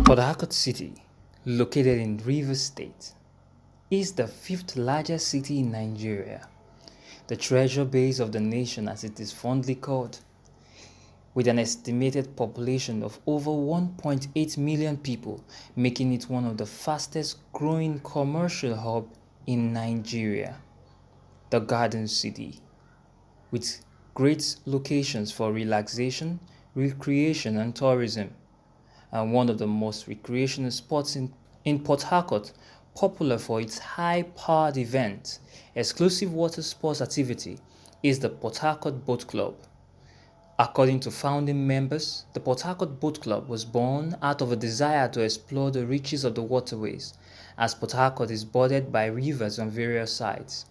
Port Harcourt City, located in Rivers State, is the fifth largest city in Nigeria, the treasure base of the nation as it is fondly called, with an estimated population of over 1.8 million people, making it one of the fastest growing commercial hubs in Nigeria. The Garden City, with great locations for relaxation, recreation and tourism, and one of the most recreational spots in Port Harcourt, popular for its high-powered events, exclusive water sports activity, is the Port Harcourt Boat Club. According to founding members, the Port Harcourt Boat Club was born out of a desire to explore the reaches of the waterways, as Port Harcourt is bordered by rivers on various sides.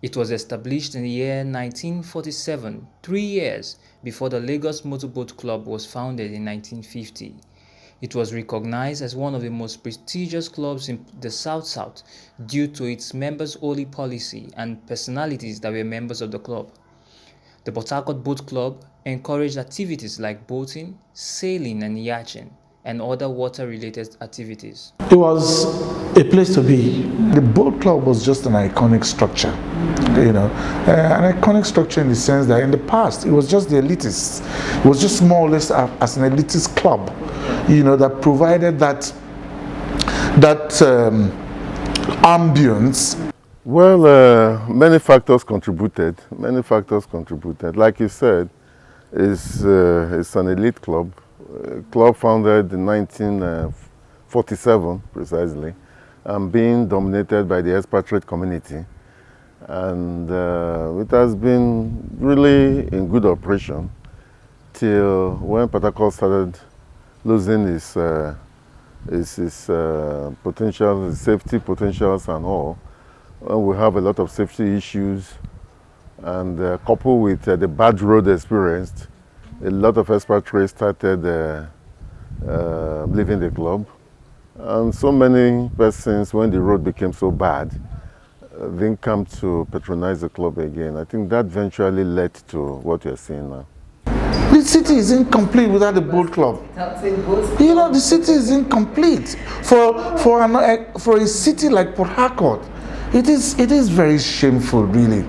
It was established in the year 1947, 3 years before the Lagos Motorboat Club was founded in 1950. It was recognized as one of the most prestigious clubs in the South-South due to its members-only policy and personalities that were members of the club. The Port Harcourt Boat Club encouraged activities like boating, sailing and yachting, and other water-related activities. It was a place to be. The boat club was just an iconic structure, an iconic structure in the sense that in the past it was just the elitists. It was just more or less as an elitist club, that provided that ambience. Well, many factors contributed. Like you said, it's an elite club. Club founded in 1947 precisely, and being dominated by the expatriate community, and it has been really in good operation till when Port Harcourt started losing its potential, safety potentials and all. We have a lot of safety issues, and coupled with the bad road experienced, a lot of expatriates started leaving the club, and so many persons, when the road became so bad, didn't come to patronize the club again. I think that eventually led to what you're seeing now. The city is incomplete without the boat club. The city is incomplete for a city like Port Harcourt. It is very shameful, really.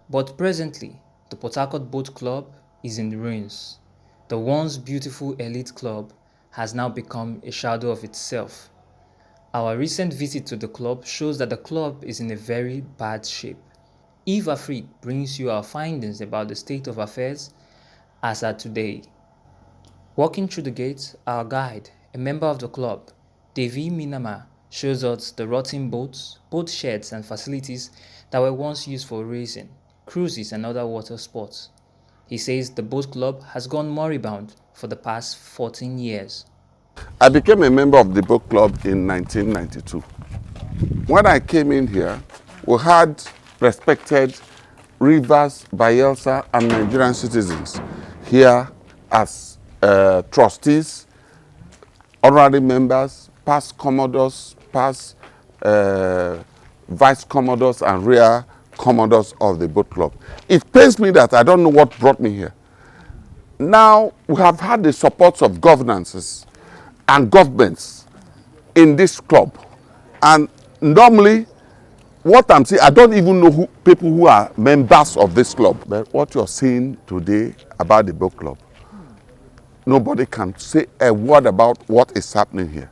But presently, the Port Harcourt Boat Club is in ruins. The once beautiful elite club has now become a shadow of itself. Our recent visit to the club shows that the club is in a very bad shape. Eve Afrik brings you our findings about the state of affairs as at today. Walking through the gates, our guide, a member of the club, Devi Minama, shows us the rotting boats, boat sheds and facilities that were once used for racing, cruises and other water sports. He says the boat club has gone moribund for the past 14 years. I became a member of the boat club in 1992. When I came in here, we had respected Rivers, Bayelsa and Nigerian citizens here as trustees, honorary members, past commodores, past vice commodores and rear commodores of the boat club. It pains me that I don't know what brought me here. Now we have had the support of governances and governments in this club, and normally what I'm saying, I don't even know people who are members of this club. But what you're seeing today about the boat club, nobody can say a word about what is happening here.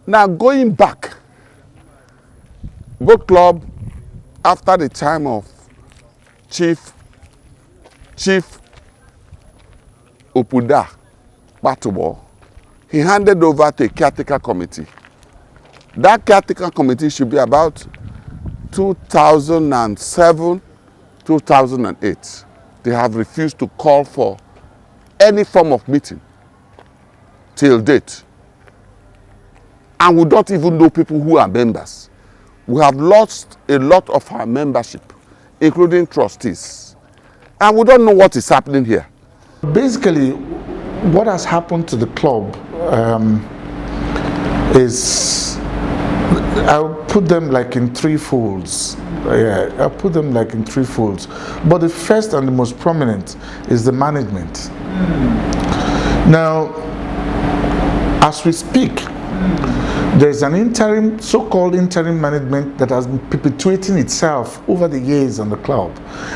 Now going back, boat club, after the time of Chief Opuda Batubo, he handed over to a caretaker committee. That caretaker committee should be about 2007, 2008. They have refused to call for any form of meeting till date. And we don't even know people who are members. We have lost a lot of our membership, including trustees. And we don't know what is happening here. Basically, what has happened to the club is, I'll put them like in three folds. I'll put them like in three folds. But the first and the most prominent is the management. Now, As we speak, there's an interim, so-called interim management that has been perpetuating itself over the years on the club,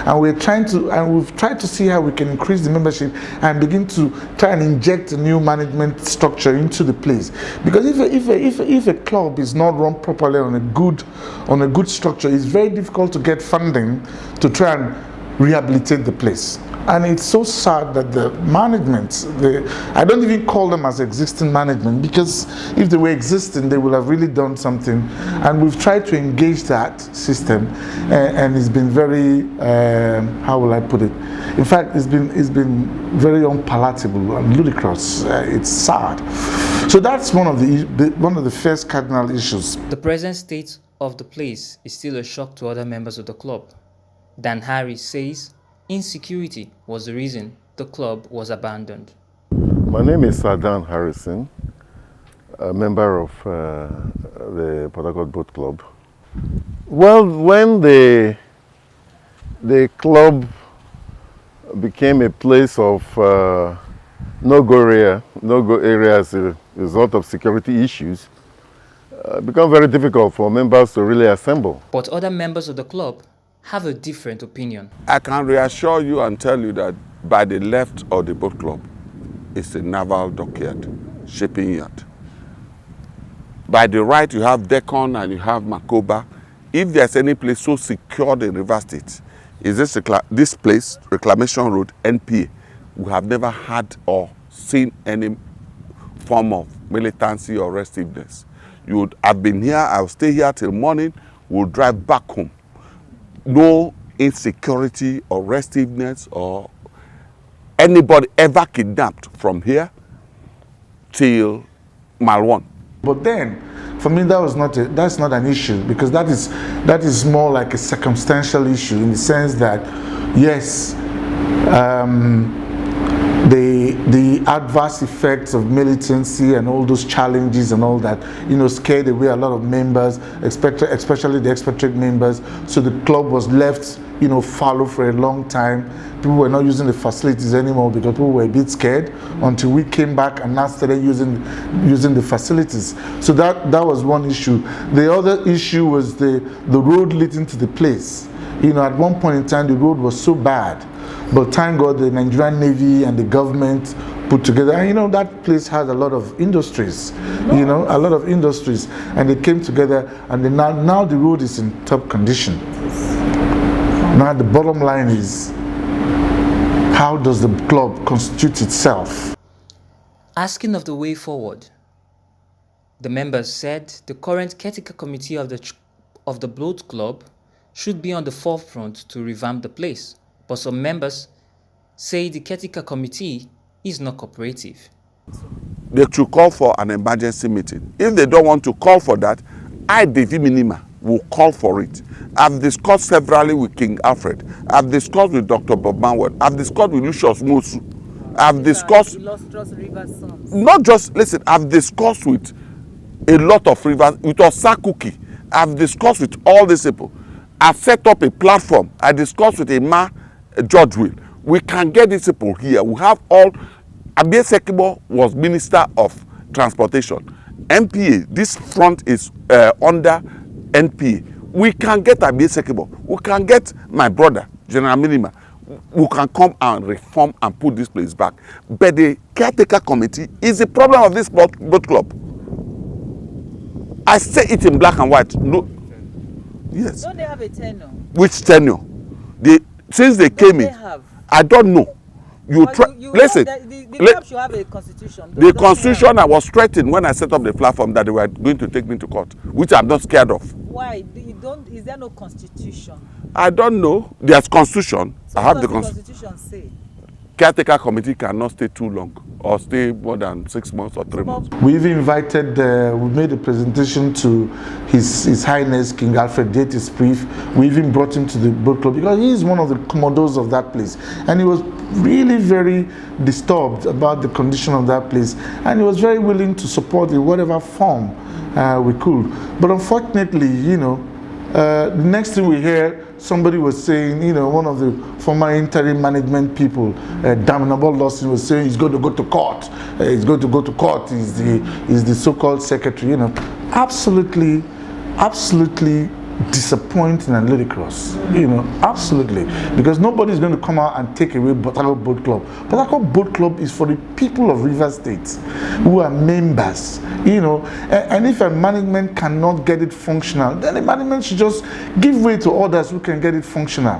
and we've tried to see how we can increase the membership and begin to try and inject a new management structure into the place. Because if a club is not run properly on a good structure, it's very difficult to get funding to try and rehabilitate the place. And it's so sad that the management, I don't even call them as existing management, because if they were existing, they would have really done something. And we've tried to engage that system, and it's been very, how will I put it? In fact, it's been very unpalatable and ludicrous. It's sad. So that's one of the first cardinal issues. The present state of the place is still a shock to other members of the club. Dan Harris says insecurity was the reason the club was abandoned. My name is Dan Harrison, a member of the Port Harcourt Boat Club. Well, when the club became a place of no-go area as a result of security issues, it became very difficult for members to really assemble. But other members of the club have a different opinion. I can reassure you and tell you that by the left of the boat club, it's a naval dockyard, shipping yard. By the right, you have Decon and you have Makoba. If there's any place so secured in River State, is this place, Reclamation Road, NPA. We have never had or seen any form of militancy or restiveness. You would have been here, I'll stay here till morning, we'll drive back home. No insecurity or restiveness or anybody ever kidnapped from here till Malwan. But then, for me, that's not an issue, because that is more like a circumstantial issue, in the sense that, yes, the adverse effects of militancy and all those challenges and all that, scared away a lot of members, especially the expatriate members. So the club was left, fallow for a long time. People were not using the facilities anymore because people were a bit scared, until we came back and now started using the facilities. So that was one issue. The other issue was the road leading to the place. At one point in time, the road was so bad. But thank God the Nigerian Navy and the government put together. And that place has a lot of industries, a lot of industries. And they came together, and now the road is in top condition. Now the bottom line is, how does the club constitute itself? Asking of the way forward, the members said the current caretaker committee of the boat club should be on the forefront to revamp the place. But some members say the caretaker committee is not cooperative. They should call for an emergency meeting. If they don't want to call for that, I, David Minima, will call for it. I've discussed severally with King Alfred. I've discussed with Dr. Bob Manwell. I've discussed with Lucius Mosu. I've discussed... Not just, listen, I've discussed with a lot of rivers, with Osakuki. I've discussed with all these people. I've set up a platform. I discussed with George Will. We can get these people here. We have all. Abie Sekibo was Minister of Transportation. NPA, this front is under NPA. We can get Abie Sekibo. We can get my brother, General Minima. We can come and reform and put this place back. But the caretaker committee is the problem of this boat club. I say it in black and white. No. Yes. Don't they have a tenure? Which tenure? Since they came in, I don't know. Listen. The club should have a constitution. The constitution, I was threatened when I set up the platform that they were going to take me to court, which I'm not scared of. Why? Is there no constitution? I don't know. There's constitution. So I have the constitution say? Caretaker committee cannot stay too long or stay more than 6 months or 3 months. We've invited, we made a presentation to His Highness King Alfred Deities Brief. We even brought him to the boat club because he is one of the commodores of that place. And he was really very disturbed about the condition of that place. And he was very willing to support in whatever form we could. But unfortunately, The next thing we hear, somebody was saying, one of the former interim management people, Damnable Lawson, was saying he's going to go to court. He's going to go to court. He's the so-called secretary. Absolutely disappointing and ludicrous. Absolutely, because nobody is going to come out and take away Port Harcourt Boat Club. Port Harcourt Boat Club is for the people of Rivers State who are members. And if a management cannot get it functional, then the management should just give way to others who can get it functional.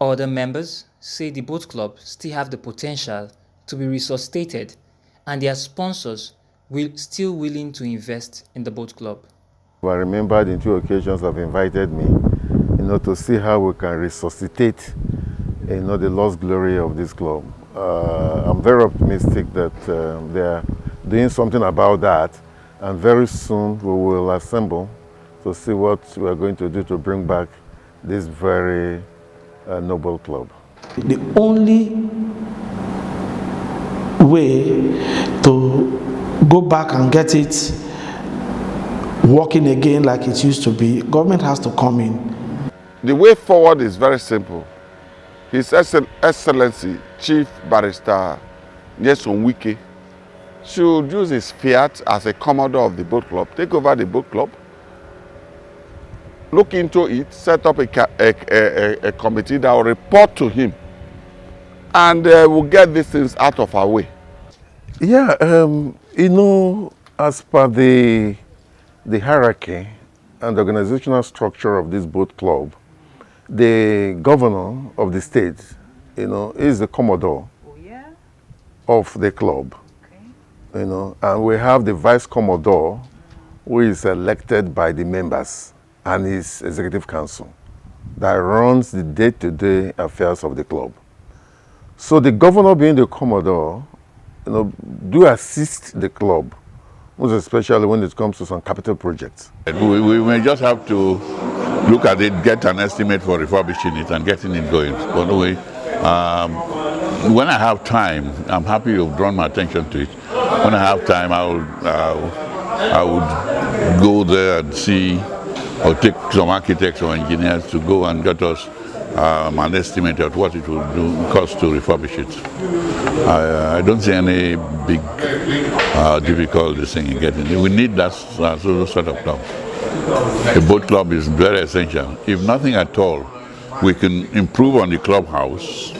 Other members say the boat club still have the potential to be resuscitated, and their sponsors will still willing to invest in the boat club. I remember in 2 occasions have invited me, to see how we can resuscitate, the lost glory of this club. I'm very optimistic that they are doing something about that, and very soon we will assemble to see what we are going to do to bring back this very noble club. The only way to go back and get it working again like it used to be, government has to come in. The way forward is very simple. His Excellency Chief Barrister Nyesom Wike should use his fiat as a commodore of the boat club, take over the boat club, look into it, set up a committee that will report to him, and we'll get these things out of our way. Yeah, as per the hierarchy and the organizational structure of this boat club, the governor of the state, is the commodore of the club. Okay. And we have the vice commodore, who is elected by the members and his executive council that runs the day-to-day affairs of the club. So the governor, being the commodore, do assist the club, most especially when it comes to some capital projects. We may just have to look at it, get an estimate for refurbishing it and getting it going. But anyway, when I have time, I'm happy you've drawn my attention to it. When I have time, I would go there and see, or take some architects or engineers to go and get us an estimate of what it would cost to refurbish it. I don't see any big difficulty in getting it. We need that sort of club. The boat club is very essential. If nothing at all, we can improve on the clubhouse,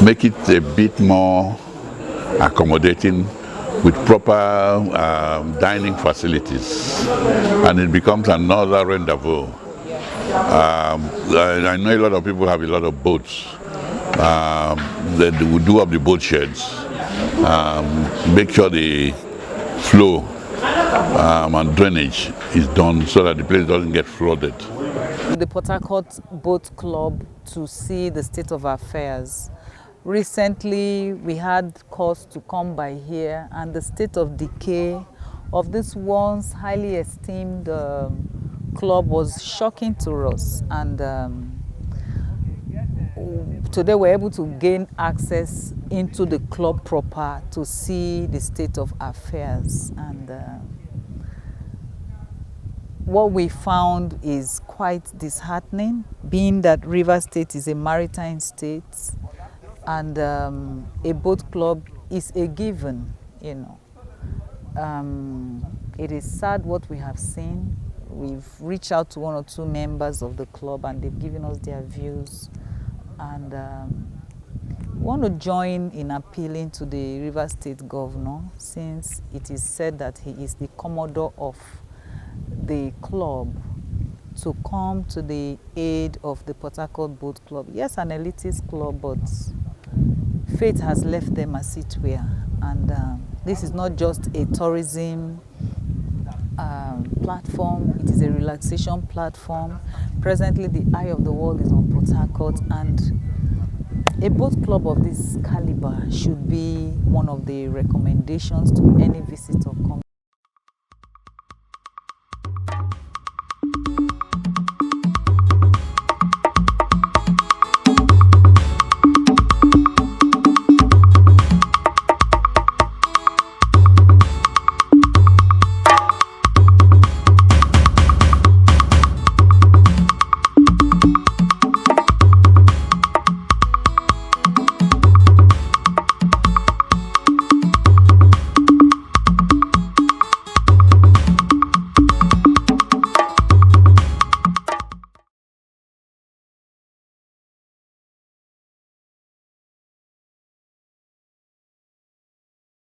make it a bit more accommodating with proper dining facilities, and it becomes another rendezvous. I know a lot of people have a lot of boats. They will do up the boat sheds, make sure the flow and drainage is done so that the place doesn't get flooded. The Port Harcourt Boat Club to see the state of affairs. Recently, we had cause to come by here, and the state of decay of this once highly esteemed club was shocking to us. And today we're able to gain access into the club proper to see the state of affairs. And what we found is quite disheartening, being that Rivers State is a maritime state, and a boat club is a given, It is sad what we have seen. We've reached out to 1 or 2 members of the club, and they've given us their views. And we want to join in appealing to the Rivers State Governor, since it is said that he is the commodore of the club, to come to the aid of the Port Harcourt Boat Club. Yes, an elitist club, but fate has left them as it were. And this is not just a tourism platform, it is a relaxation platform. Presently, the eye of the world is on Port Harcourt, and a boat club of this caliber should be one of the recommendations to any visitor coming.